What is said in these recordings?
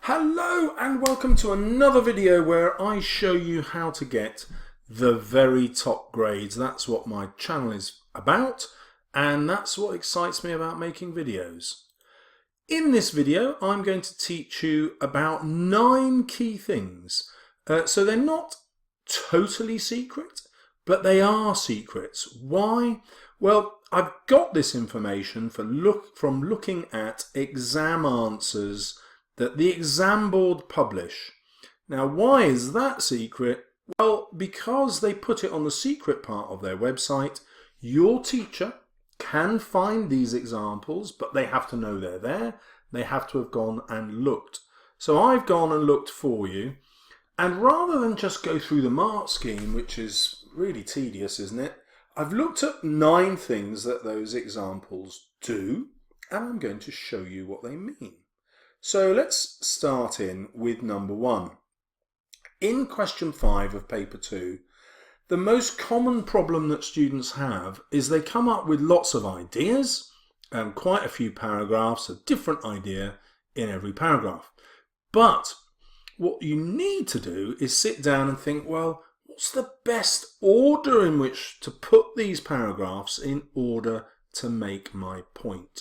Hello and welcome to another video where I show you how to get the very top grades. That's what my channel is about, and that's what excites me about making videos. In this video I'm going to teach you about 9 key things. So they're not totally secret, but they are secrets. Why? Well, I've got this information from looking at exam answers that the exam board publish. Now, why is that secret? Well, because they put it on the secret part of their website. Your teacher can find these examples, but they have to know they're there. They have to have gone and looked. So I've gone and looked for you, and rather than just go through the mark scheme, which is really tedious, isn't it? I've looked at 9 things that those examples do, and I'm going to show you what they mean. So let's start in with number 1. In question 5 of paper 2, the most common problem that students have is they come up with lots of ideas and quite a few paragraphs, a different idea in every paragraph. But what you need to do is sit down and think, well, what's the best order in which to put these paragraphs in order to make my point?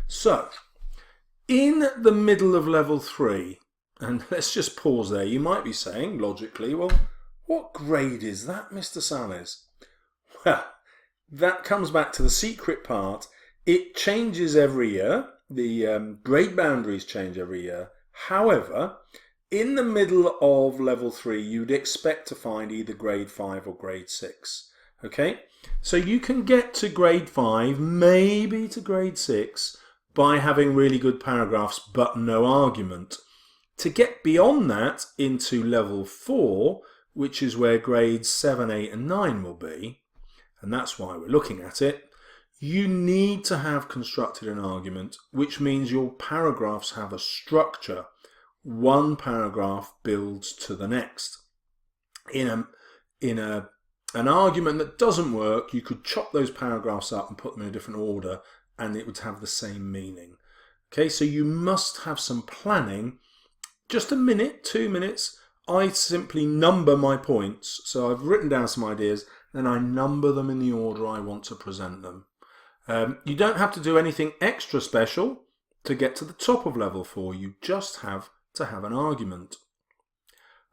So, in the middle of level 3, and let's just pause there, you might be saying, logically, well, what grade is that, Mr. Salles? Well, that comes back to the secret part. It changes every year. The grade boundaries change every year. However, in the middle of level 3, you'd expect to find either grade 5 or grade 6. Okay? So you can get to grade 5, maybe to grade 6, by having really good paragraphs but no argument. To get beyond that into level 4, which is where grades 7, 8 and 9 will be, and that's why we're looking at it, you need to have constructed an argument, which means your paragraphs have a structure. One paragraph builds to the next. In an argument that doesn't work, you could chop those paragraphs up and put them in a different order and it would have the same meaning. Okay, so you must have some planning. Just a minute, 2 minutes, I simply number my points. So I've written down some ideas, then I number them in the order I want to present them. You don't have to do anything extra special to get to the top of level 4. You just have to have an argument.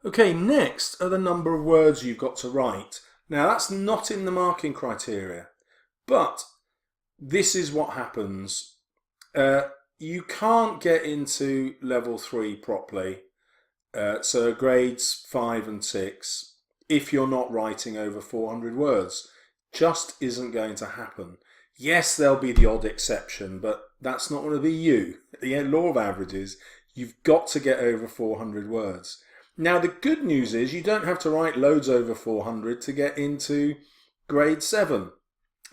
Okay, next are the number of words you've got to write. Now that's not in the marking criteria, but this is what happens. You can't get into level 3 properly, so grades 5 and 6, if you're not writing over 400 words. Just isn't going to happen. Yes, there'll be the odd exception, but that's not going to be you. The law of averages, you've got to get over 400 words. Now the good news is you don't have to write loads over 400 to get into grade 7.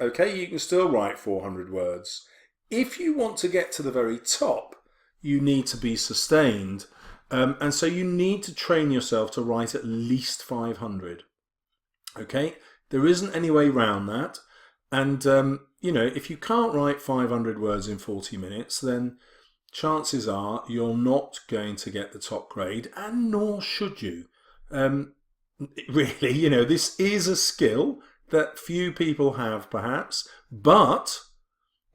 Okay, you can still write 400 words. If you want to get to the very top, you need to be sustained. And so you need to train yourself to write at least 500. Okay, there isn't any way around that. And, you know, if you can't write 500 words in 40 minutes, then chances are you're not going to get the top grade, and nor should you. Really, you know, this is a skill that few people have perhaps, but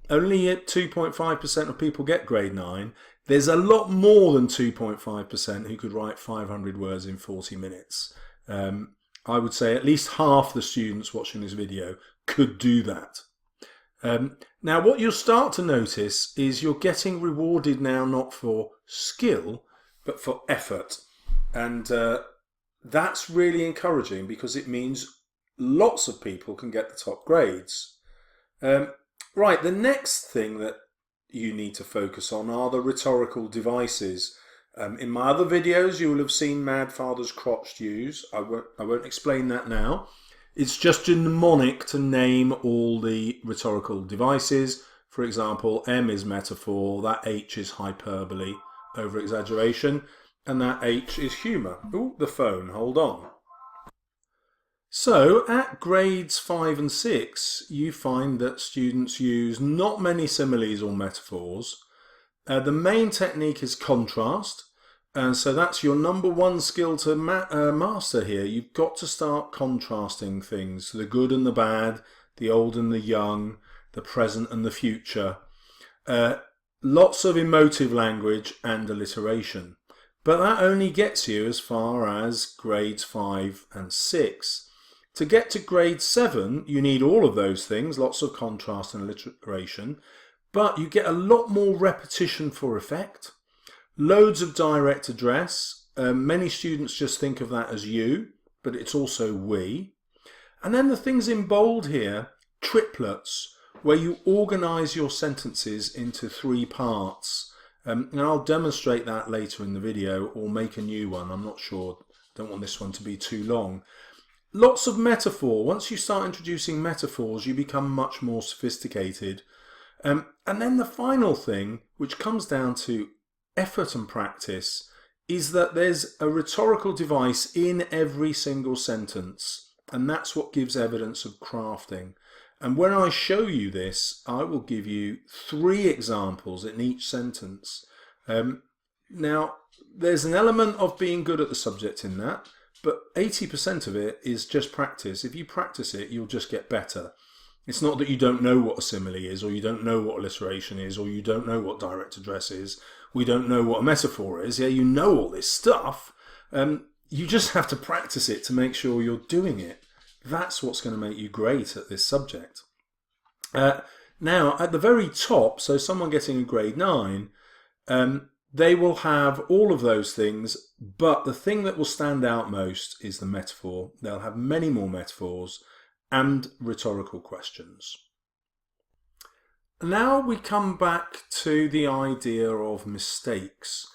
only at 2.5% of people get grade 9. There's a lot more than 2.5% who could write 500 words in 40 minutes. I would say at least half the students watching this video could do that. Now what you'll start to notice is you're getting rewarded now not for skill but for effort, and that's really encouraging because it means lots of people can get the top grades. Right, the next thing that you need to focus on are the rhetorical devices. In my other videos you will have seen MADFATHERSCROCH used. I won't explain that now. It's just a mnemonic to name all the rhetorical devices. For example, M is metaphor, that H is hyperbole, over exaggeration, and that H is humour. Ooh, the phone, hold on. So at grades 5 and 6, you find that students use not many similes or metaphors. The main technique is contrast, And so that's your number one skill to master here. You've got to start contrasting things, the good and the bad, the old and the young, the present and the future. Lots of emotive language and alliteration. But that only gets you as far as grades 5 and 6. To get to grade 7, you need all of those things, lots of contrast and alliteration, but you get a lot more repetition for effect. Loads of direct address. Many students just think of that as you, but it's also we. And then the things in bold here, triplets, where you organize your sentences into 3 parts. And I'll demonstrate that later in the video or make a new one. I'm not sure. Don't want this one to be too long. Lots of metaphor. Once you start introducing metaphors, you become much more sophisticated. And then the final thing, which comes down to effort and practice, is that there's a rhetorical device in every single sentence, and that's what gives evidence of crafting. And when I show you this, I will give you 3 examples in each sentence. Now, there's an element of being good at the subject in that, but 80% of it is just practice. If you practice it, you'll just get better. It's not that you don't know what a simile is, or you don't know what alliteration is, or you don't know what direct address is, we don't know what a metaphor is. Yeah, you know all this stuff. You just have to practice it to make sure you're doing it. That's what's going to make you great at this subject. Now, at the very top, so someone getting a grade 9, they will have all of those things, but the thing that will stand out most is the metaphor. They'll have many more metaphors and rhetorical questions. Now we come back to the idea of mistakes.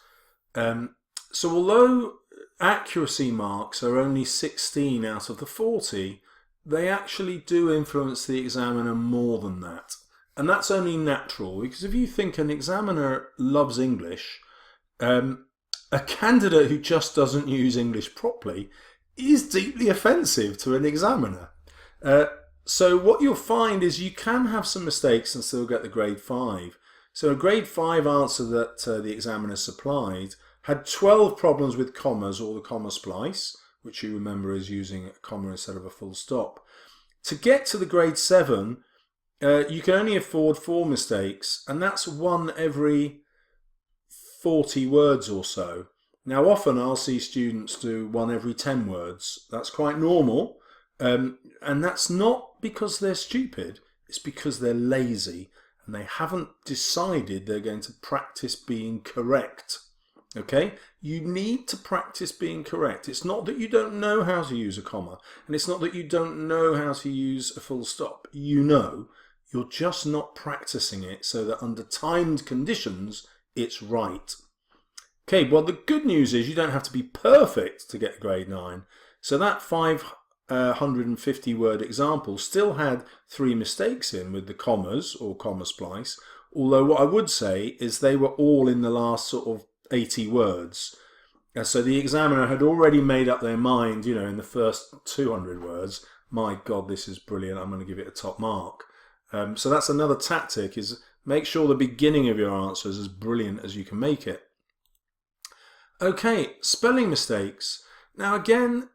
So although accuracy marks are only 16 out of the 40, they actually do influence the examiner more than that. And that's only natural, because if you think an examiner loves English, a candidate who just doesn't use English properly is deeply offensive to an examiner. So what you'll find is you can have some mistakes and still get the grade 5. So a grade 5 answer that the examiner supplied had 12 problems with commas or the comma splice, which you remember is using a comma instead of a full stop. To get to the grade 7, you can only afford 4 mistakes, and that's 1 every 40 words or so. Now often I'll see students do 1 every 10 words. That's quite normal. And that's not because they're stupid, it's because they're lazy and they haven't decided they're going to practice being correct. Okay? You need to practice being correct. It's not that you don't know how to use a comma, and it's not that you don't know how to use a full stop. You know, you're just not practicing it so that under timed conditions, it's right. Okay, well the good news is you don't have to be perfect to get a grade 9. So that 550 word example still had 3 mistakes in with the commas or comma splice, although what I would say is they were all in the last sort of 80 words. So the examiner had already made up their mind, you know, in the first 200 words, my God, this is brilliant, I'm going to give it a top mark. So that's another tactic, is make sure the beginning of your answer is as brilliant as you can make it. Okay, spelling mistakes. Now again,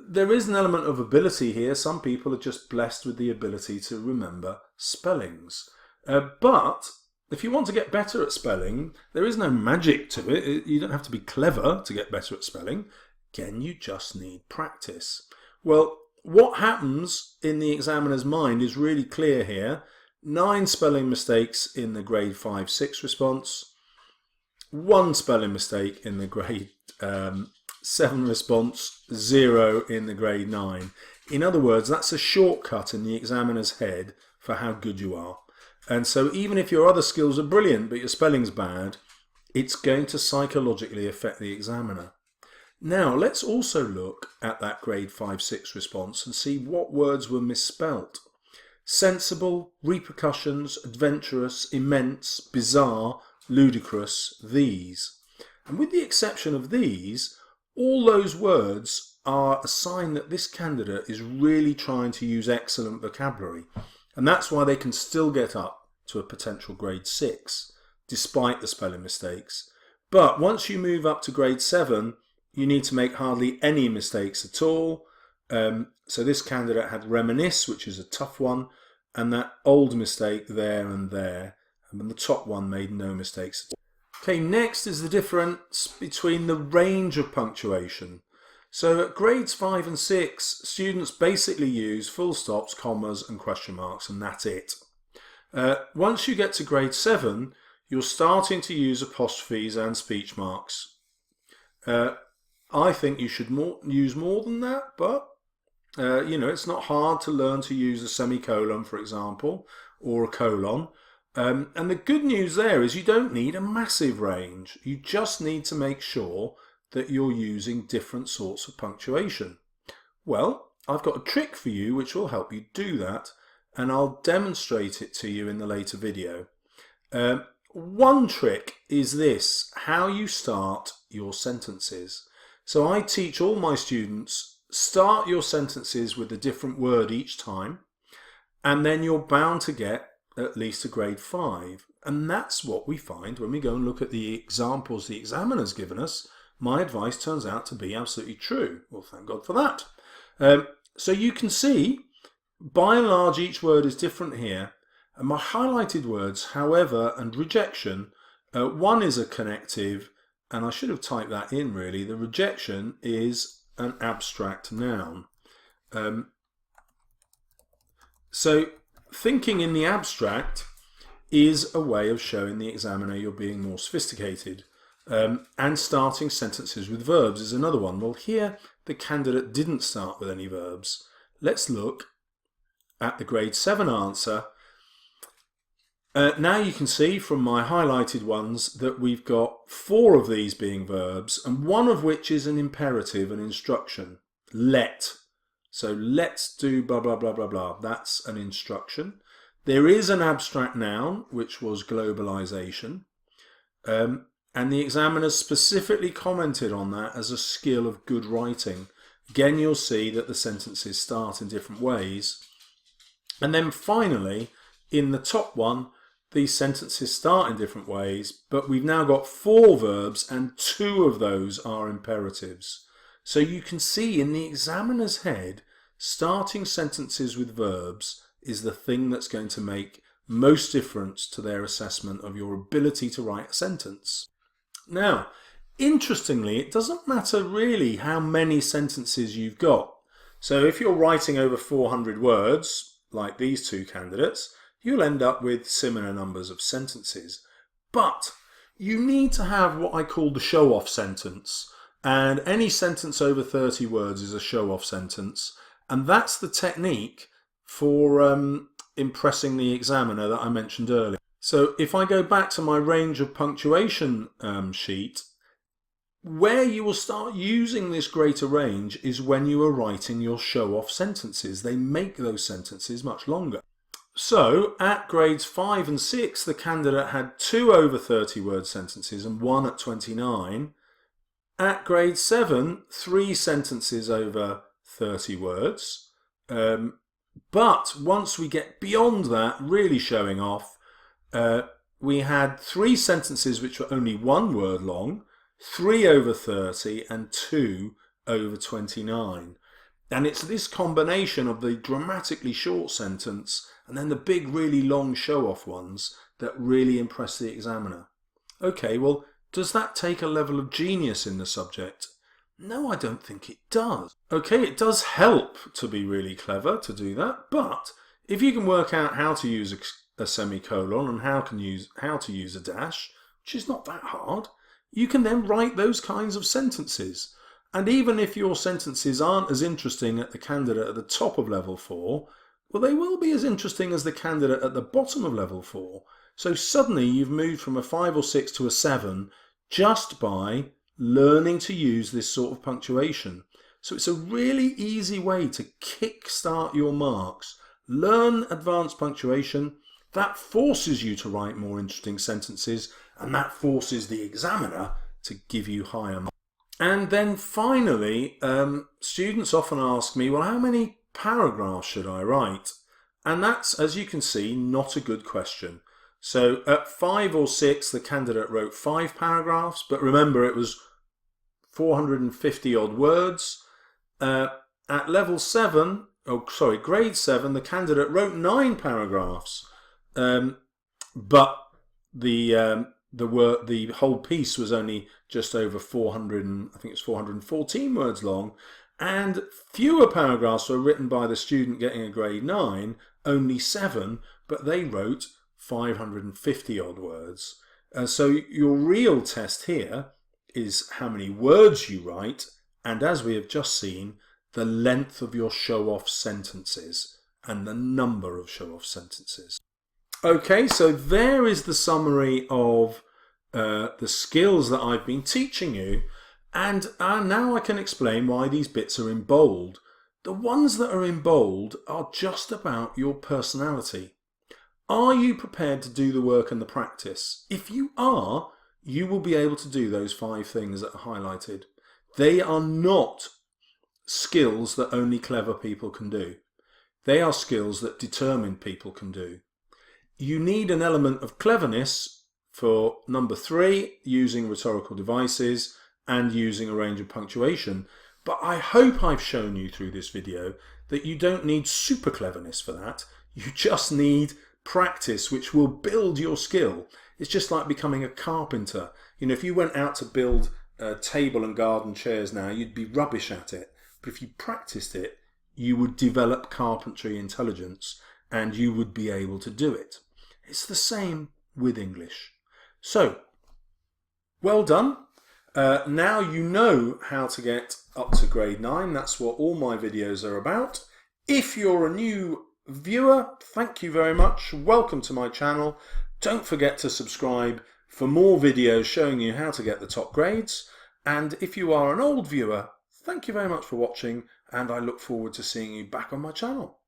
there is an element of ability here. Some people are just blessed with the ability to remember spellings. But if you want to get better at spelling, there is no magic to it. You don't have to be clever to get better at spelling. Again, you just need practice. Well, what happens in the examiner's mind is really clear here. 9 spelling mistakes in the grade 5-6 response. 1 spelling mistake in the grade 7 response, 0 in the grade 9. In other words, that's a shortcut in the examiner's head for how good you are. And so even if your other skills are brilliant but your spelling's bad, it's going to psychologically affect the examiner. Now let's also look at that grade 5-6 response and see what words were misspelt. Sensible, repercussions, adventurous, immense, bizarre, ludicrous, these. And with the exception of these, all those words are a sign that this candidate is really trying to use excellent vocabulary. And that's why they can still get up to a potential grade 6, despite the spelling mistakes. But once you move up to grade 7, you need to make hardly any mistakes at all. So this candidate had reminisce, which is a tough one, and that old mistake there and there. And the top one made no mistakes at all. Okay, next is the difference between the range of punctuation. So at grades 5 and 6, students basically use full stops, commas and question marks, and that's it. Once you get to grade 7, you're starting to use apostrophes and speech marks. I think you should use more than that, but you know, it's not hard to learn to use a semicolon, for example, or a colon. And the good news there is you don't need a massive range. You just need to make sure that you're using different sorts of punctuation. Well, I've got a trick for you which will help you do that, and I'll demonstrate it to you in the later video. One trick is this, how you start your sentences. So I teach all my students, start your sentences with a different word each time, and then you're bound to get at least a grade 5. And that's what we find when we go and look at the examples the examiner's given us. My advice turns out to be absolutely true. Well, thank God for that. So you can see, by and large, each word is different here. And my highlighted words, however, and rejection, one is a connective, and I should have typed that in really. The rejection is an abstract noun. So thinking in the abstract is a way of showing the examiner you're being more sophisticated. And starting sentences with verbs is another one. Well, here the candidate didn't start with any verbs. Let's look at the grade 7 answer. Now you can see from my highlighted ones that we've got 4 of these being verbs, and one of which is an imperative, an instruction. Let. So let's do blah blah blah blah blah. That's an instruction. There is an abstract noun, which was globalization. And the examiner specifically commented on that as a skill of good writing. Again, you'll see that the sentences start in different ways. And then finally, in the top one, these sentences start in different ways, but we've now got 4 verbs and 2 of those are imperatives. So you can see in the examiner's head, starting sentences with verbs is the thing that's going to make most difference to their assessment of your ability to write a sentence. Now, interestingly, it doesn't matter really how many sentences you've got. So if you're writing over 400 words, like these 2 candidates, you'll end up with similar numbers of sentences. But you need to have what I call the show-off sentence. And any sentence over 30 words is a show-off sentence. And that's the technique for impressing the examiner that I mentioned earlier. So if I go back to my range of punctuation sheet, where you will start using this greater range is when you are writing your show-off sentences. They make those sentences much longer. So at grades 5 and 6, the candidate had 2 over 30 word sentences and 1 at 29. At grade 7, 3 sentences over 30 words. But once we get beyond that, really showing off, we had 3 sentences which were only 1 word long, 3 over 30 and 2 over 29. And it's this combination of the dramatically short sentence and then the big really long show-off ones that really impress the examiner. Okay, well, does that take a level of genius in the subject? No, I don't think it does. Okay, it does help to be really clever to do that, but if you can work out how to use a semicolon and how to use a dash, which is not that hard, you can then write those kinds of sentences. And even if your sentences aren't as interesting at the candidate at the top of level 4, well, they will be as interesting as the candidate at the bottom of level 4. So suddenly you've moved from a 5 or 6 to a 7 just by learning to use this sort of punctuation. So it's a really easy way to kick-start your marks. Learn advanced punctuation. That forces you to write more interesting sentences, and that forces the examiner to give you higher marks. And then finally, students often ask me, well, how many paragraphs should I write? And that's, as you can see, not a good question. So at 5 or 6, the candidate wrote 5 paragraphs, but remember it was 450 odd words. At level 7, grade 7, the candidate wrote 9 paragraphs, but the whole piece was only just over 400, I think it's 414 words long, and fewer paragraphs were written by the student getting a grade 9, only 7, but they wrote 550 odd words. So your real test here is how many words you write, and as we have just seen, the length of your show-off sentences and the number of show-off sentences. Okay, so there is the summary of the skills that I've been teaching you, and now I can explain why these bits are in bold. The ones that are in bold are just about your personality. Are you prepared to do the work and the practice? If you are, you will be able to do those 5 things that are highlighted. They are not skills that only clever people can do. They are skills that determined people can do. You need an element of cleverness for number 3, using rhetorical devices and using a range of punctuation. But I hope I've shown you through this video that you don't need super cleverness for that. You just need practice, which will build your skill. It's just like becoming a carpenter. You know, if you went out to build table and garden chairs now, you'd be rubbish at it. But if you practiced it, you would develop carpentry intelligence and you would be able to do it. It's the same with English. So, well done. Now you know how to get up to grade 9. That's what all my videos are about. If you're a new viewer, thank you very much. Welcome to my channel. Don't forget to subscribe for more videos showing you how to get the top grades. And if you are an old viewer, thank you very much for watching, and I look forward to seeing you back on my channel.